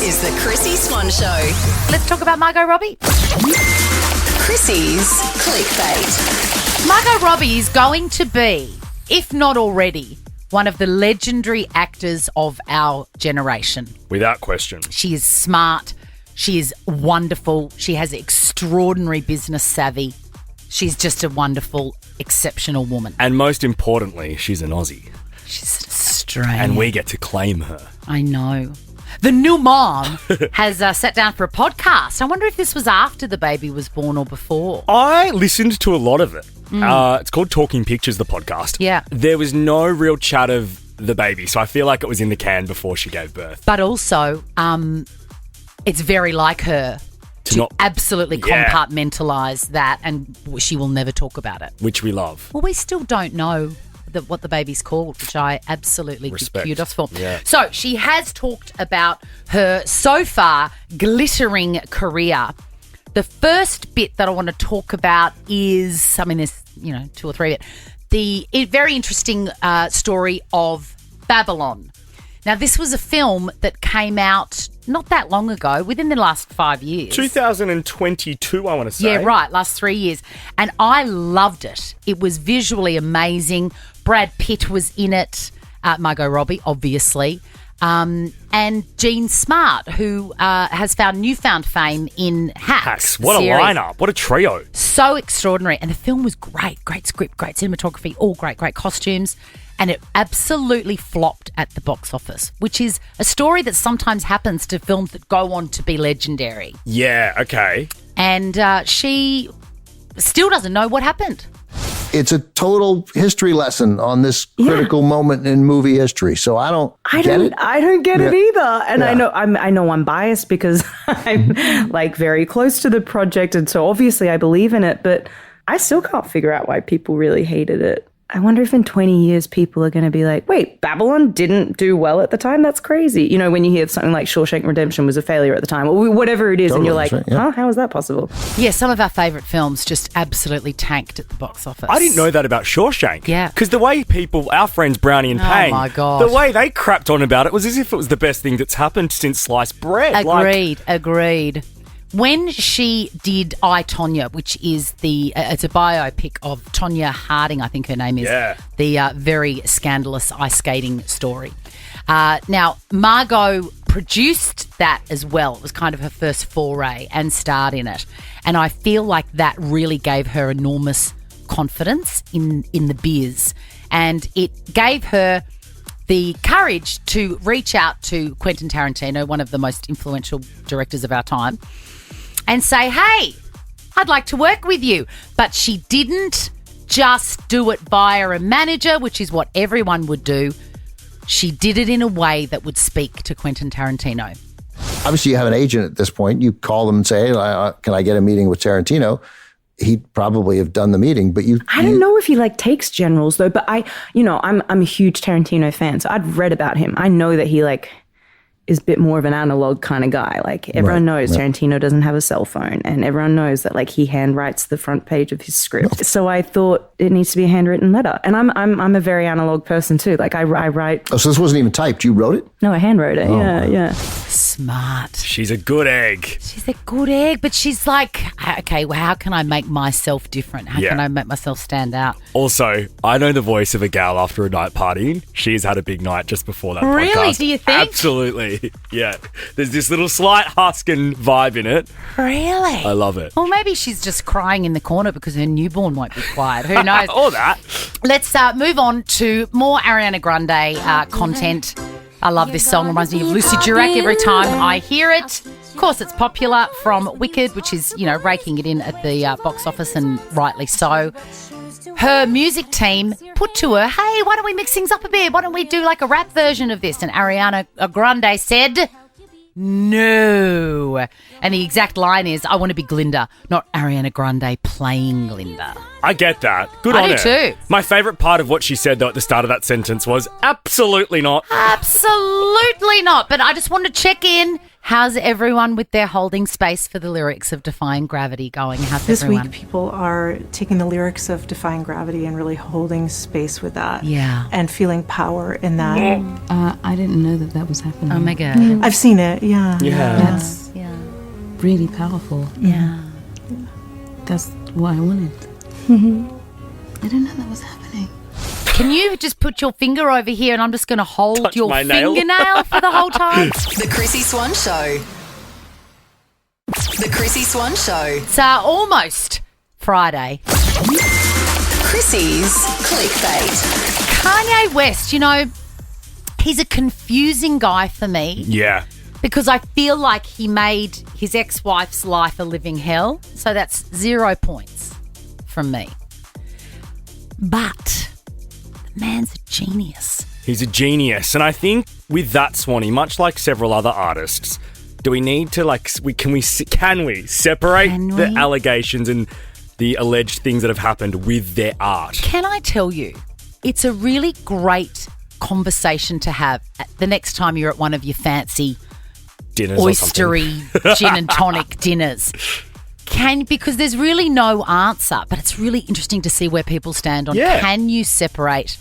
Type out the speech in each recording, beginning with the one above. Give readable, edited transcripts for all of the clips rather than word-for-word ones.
is the Chrissy Swan Show. Let's talk about Margot Robbie. Chrissy's Clickbait. Margot Robbie is going to be, if not already, one of the legendary actors of our generation. Without question. She is smart. She is wonderful. She has extraordinary business savvy. She's just a wonderful, exceptional woman. And most importantly, she's an Aussie. She's Australian. And we get to claim her. I know. The new mom has sat down for a podcast. I wonder if this was after the baby was born or before. I listened to a lot of it. It's called Talking Pictures, the podcast. Yeah. There was no real chat of the baby, so I feel like it was in the can before she gave birth. But also, it's very like her to absolutely compartmentalise that, and she will never talk about it. Which we love. Well, we still don't know what the baby's called, which I absolutely give kudos for. Yeah. So she has talked about her so far glittering career. The first bit that I want to talk about is, I mean, there's, 2 or 3 of it. The very interesting story of Babylon. Now, this was a film that came out not that long ago, within the last 5 years. 2022, I want to say. Yeah, right, last 3 years. And I loved it. It was visually amazing. Brad Pitt was in it, Margot Robbie, obviously, and Jean Smart, who has found newfound fame in Hacks. What series. A lineup. What a trio. So extraordinary. And the film was great. Great script, great cinematography, all great costumes. And it absolutely flopped at the box office, which is a story that sometimes happens to films that go on to be legendary. Yeah, okay. And she still doesn't know what happened. It's a total history lesson on this critical moment in movie history. So I don't get it. I don't get it either. And I know I'm biased because I'm like very close to the project, and so obviously I believe in it, but I still can't figure out why people really hated it. I wonder if in 20 years people are going to be like, wait, Babylon didn't do well at the time? That's crazy. When you hear something like Shawshank Redemption was a failure at the time, or whatever it is, and you're like, how is that possible? Yeah, some of our favourite films just absolutely tanked at the box office. I didn't know that about Shawshank. Yeah. Because the way our friends Brownie and Payne, my God, the way they crapped on about it was as if it was the best thing that's happened since sliced bread. Agreed. When she did I, Tonya, which is it's a biopic of Tonya Harding, I think her name is, the very scandalous ice skating story. Now, Margot produced that as well. It was kind of her first foray and starred in it. And I feel like that really gave her enormous confidence in the biz. And it gave her the courage to reach out to Quentin Tarantino, one of the most influential directors of our time, and say, hey, I'd like to work with you. But she didn't just do it via a manager, which is what everyone would do. She did it in a way that would speak to Quentin Tarantino. Obviously, you have an agent at this point. You call them and say, hey, can I get a meeting with Tarantino? He'd probably have done the meeting, but I don't know if he takes generals though, but I'm a huge Tarantino fan, so I'd read about him. I know that he is a bit more of an analog kind of guy. Everyone knows Tarantino doesn't have a cell phone, and everyone knows that he handwrites the front page of his script. So I thought it needs to be a handwritten letter, and I'm a very analog person too. I write. Oh, so this wasn't even typed. You wrote it? No, I handwrote it. Yeah. Smart. She's a good egg. She's a good egg, but she's like, okay, well, how can I make myself different? How can I make myself stand out? Also, I know the voice of a gal after a night partying. She's had a big night just before that podcast. Really? Do you think? Absolutely. Yeah. There's this little slight huskin' vibe in it. Really? I love it. Well, maybe she's just crying in the corner because her newborn won't be quiet. Who knows? Or that. Let's move on to more Ariana Grande content. I love this song. Reminds me of Lucy Durack every time I hear it. Of course, it's popular from Wicked, which is, raking it in at the box office, and rightly so. Her music team put to her, hey, why don't we mix things up a bit? Why don't we do a rap version of this? And Ariana Grande said, no. And the exact line is, I want to be Glinda, not Ariana Grande playing Glinda. I get that. Good on her. I do too. My favourite part of what she said, though, at the start of that sentence was, absolutely not. Absolutely not. But I just wanted to check in. How's everyone with their holding space for the lyrics of Defying Gravity going? How's This everyone? week, people are taking the lyrics of Defying Gravity and really holding space with that. Yeah. And feeling power in that. I didn't know that was happening. Oh, my God. I've seen it, yeah. That's really powerful. Yeah. That's what I wanted. I didn't know that was happening. Can you just put your finger over here and I'm just going to hold Touch your my nail. fingernail for the whole time? The Chrissy Swan Show. The Chrissy Swan Show. It's almost Friday. Chrissy's Clickbait. Kanye West, you know, he's a confusing guy for me Yeah. because I feel like he made his ex-wife's life a living hell. So that's 0 points from me. But the man's a genius. He's a genius. And I think with that, Swanee, much like several other artists, do we need to, can we separate the allegations and the alleged things that have happened with their art? Can I tell you, it's a really great conversation to have the next time you're at one of your fancy Dinners or something. oystery gin and tonic dinners. Because there's really no answer, but it's really interesting to see where people stand on can you separate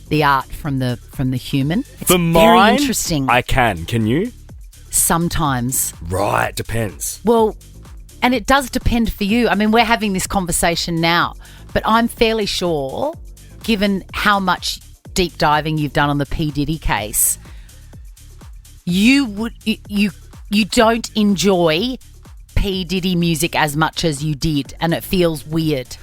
the art from the human? It's For very mine, interesting. I can. Can you? Sometimes. Right, depends. Well, and it does depend for you. I mean, we're having this conversation now, but I'm fairly sure, given how much deep diving you've done on the P. Diddy case, you don't enjoy P. Diddy music as much as you did, and it feels weird.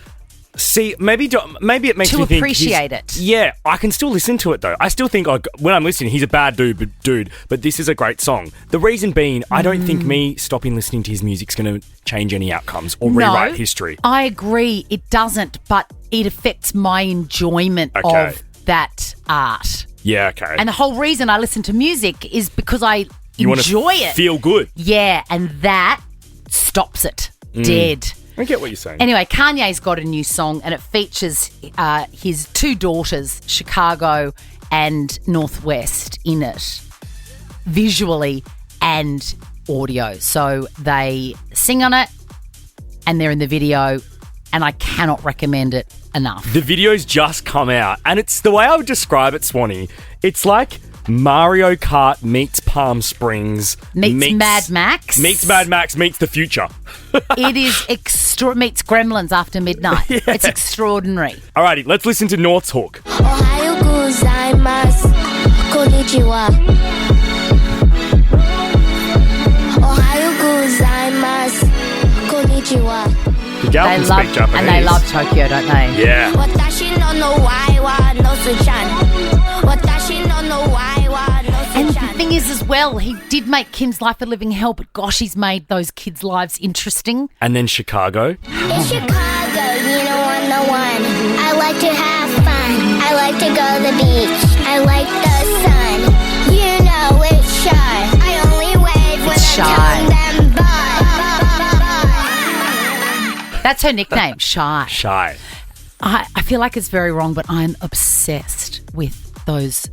See, maybe it makes To me think appreciate it. Yeah, I can still listen to it though. I still think when I'm listening, he's a bad dude, but this is a great song. The reason being, I don't think me stopping listening to his music's going to change any outcomes or rewrite history. I agree, it doesn't, but it affects my enjoyment of that art. Yeah, okay. And the whole reason I listen to music is because I you enjoy want to it. feel good. Yeah, and that stops it dead. I get what you're saying. Anyway, Kanye's got a new song and it features his 2 daughters, Chicago and Northwest, in it, visually and audio. So they sing on it and they're in the video, and I cannot recommend it enough. The video's just come out, and it's the way I would describe it, Swanee. It's like Mario Kart meets Palm Springs Meets Mad Max. Meets Mad Max meets the future. It is meets Gremlins after midnight. Yeah. It's extraordinary. Alrighty, let's listen to North's hook. Ohayou gozaimasu. Konnichiwa. Ohayou gozaimasu. Konnichiwa. The gal can speak Japanese. And they love Tokyo, don't they? Yeah. Watashi no wai wa no su-chan. Watashi no wai wa no And the su-chan. thing is as well, he did make Kim's life a living hell, but gosh, he's made those kids' lives interesting. And then Chicago. In Chicago, you know I'm the one. I like to have fun. I like to go to the beach. I like the sun. You know it's shy. I only wave when It's I'm shy. telling them bye. That's her nickname, Shy. Shy. I feel like it's very wrong, but I'm obsessed with those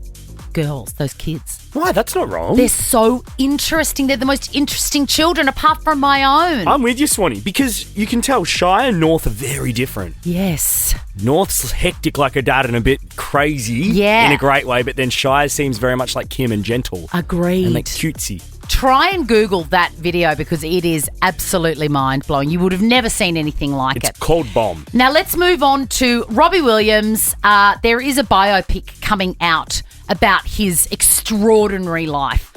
girls, those kids. Why? That's not wrong. They're so interesting. They're the most interesting children apart from my own. I'm with you, Swanee, because you can tell Shy and North are very different. Yes. North's hectic like her dad and a bit crazy in a great way, but then Shy seems very much like Kim and gentle. Agreed. And like cutesy. Try and Google that video because it is absolutely mind-blowing. You would have never seen anything like it. It's called Bomb. Now let's move on to Robbie Williams. There is a biopic coming out about his extraordinary life.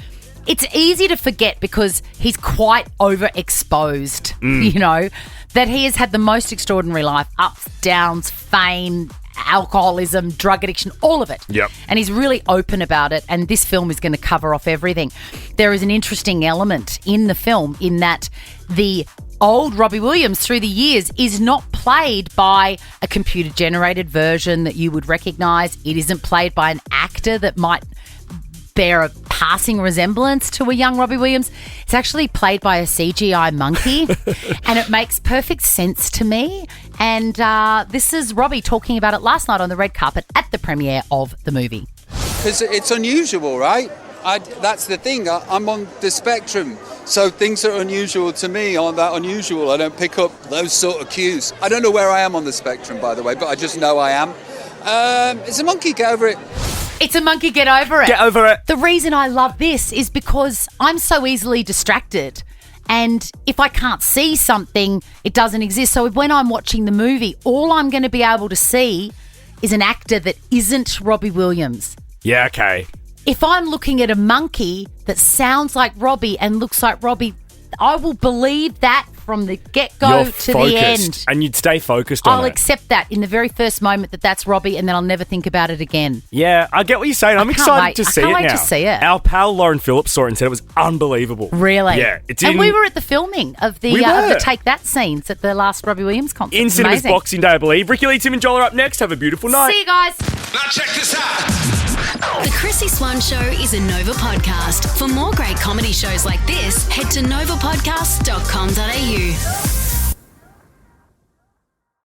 It's easy to forget because he's quite overexposed, you know, that he has had the most extraordinary life, ups, downs, fame, alcoholism, drug addiction, all of it. Yep. And he's really open about it, and this film is going to cover off everything. There is an interesting element in the film in that the old Robbie Williams through the years is not played by a computer-generated version that you would recognise. It isn't played by an actor that might bear a passing resemblance to a young Robbie Williams. It's actually played by a CGI monkey, and it makes perfect sense to me. And this is Robbie talking about it last night on the red carpet at the premiere of the movie. Because it's unusual, right? that's the thing. I'm on the spectrum. So things that are unusual to me aren't that unusual. I don't pick up those sort of cues. I don't know where I am on the spectrum, by the way, but I just know I am. It's a monkey, get over it. It's a monkey, get over it. Get over it. The reason I love this is because I'm so easily distracted. And if I can't see something, it doesn't exist. So when I'm watching the movie, all I'm going to be able to see is an actor that isn't Robbie Williams. Yeah, okay. If I'm looking at a monkey that sounds like Robbie and looks like Robbie, I will believe that from the get-go to the end. And you'd stay focused on it. I'll accept that in the very first moment that that's Robbie, and then I'll never think about it again. Yeah, I get what you're saying. I'm excited to see it now. I can't wait to see it. Our pal Lauren Phillips saw it and said it was unbelievable. Really? Yeah. And we were at the filming of the Take That scenes at the last Robbie Williams concert. In cinemas Boxing Day, I believe. Ricky Lee, Tim and Joel are up next. Have a beautiful night. See you guys. Now check this out. The Chrissy Swan Show is a Nova podcast. For more great comedy shows like this, head to novapodcast.com.au.